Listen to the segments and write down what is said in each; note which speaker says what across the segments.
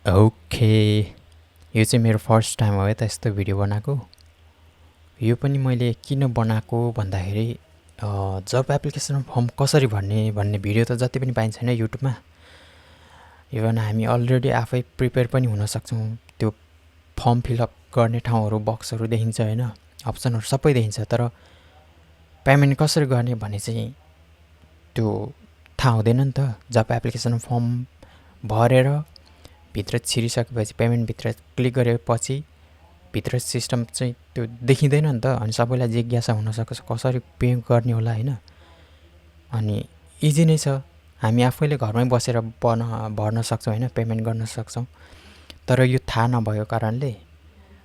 Speaker 1: Okay, यो चाहिँ मेरो फर्स्ट टाइम हो है त यस्तो भिडियो बनाएको। यो पनि मैले किन बनाएको भन्दाखेरि जब एप्लिकेसन फर्म कसरी भर्ने भन्ने भिडियो त जति पनि पाइन्छ होइन युट्युबमा। इभन हामी अलरेडी आफै प्रिपेयर पनि हुन सक्छौँ। त्यो फर्म फिलअप गर्ने ठाउँहरू बक्सहरू देखिन्छ होइन, अप्सनहरू सबै देखिन्छ। तर पेमेन्ट कसरी गर्ने भन्ने चाहिँ त्यो थाहा हुँदैन नि त। जब एप्लिकेसन फर्म भरेर भित्र छिरिसकेपछि पेमेन्टभित्र क्लिक गरेपछि भित्र सिस्टम चाहिँ त्यो देखिँदैन नि त। अनि सबैलाई जिज्ञासा हुनसक्छ कसरी पे गर्ने होला होइन। अनि इजी नै छ, हामी आफैले घरमै बसेर भर्न सक्छौँ होइन, पेमेन्ट गर्न सक्छौँ। तर यो थाहा नभएको कारणले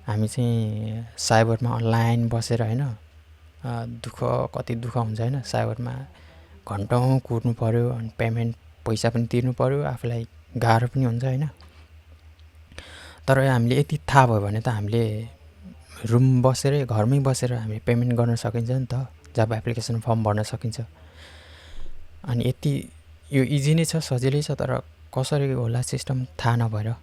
Speaker 1: हामी चाहिँ साइबरमा अनलाइन बसेर होइन, कति दुःख हुन्छ होइन। साइबरमा घन्टौँ कुर्नु पऱ्यो, अनि पेमेन्ट पैसा पनि तिर्नु पऱ्यो, आफूलाई गाह्रो पनि हुन्छ होइन। तर हामीले यति थाहा भयो भने त हामीले रुम बसेरै घरमै बसेर हामी पेमेन्ट गर्न सकिन्छ नि त, जब एप्लिकेसन फर्म भर्न सकिन्छ। अनि यति यो इजी नै छ, सजिलै छ। तर कसरी होला सिस्टम थाहा नभएर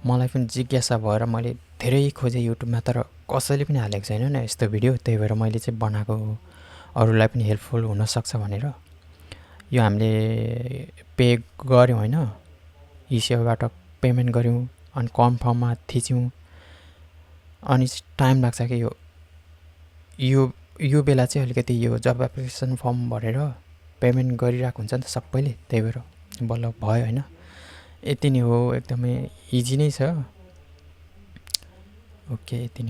Speaker 1: मलाई पनि जिज्ञासा भएर मैले धेरै खोजेँ युट्युबमा, तर कसैले पनि हालेको छैन नि यस्तो भिडियो। त्यही भएर मैले चाहिँ बनाएको, अरूलाई पनि हेल्पफुल हुनसक्छ भनेर। यो हामीले पे गऱ्यौँ होइन, ई सेवाबाट पेमेन्ट गऱ्यौँ अनि कन्फर्ममा थिच्यौँ। अनि टाइम लाग्छ कि यो बेला चाहिँ अलिकति यो जब एप्लिकेसन फर्म भरेर पेमेन्ट गरिरहेको हुन्छ नि त सबैले, त्यही भएर बल्ल भयो होइन। यति नै हो, एकदमै इजी नै छ। ओके, यति नै।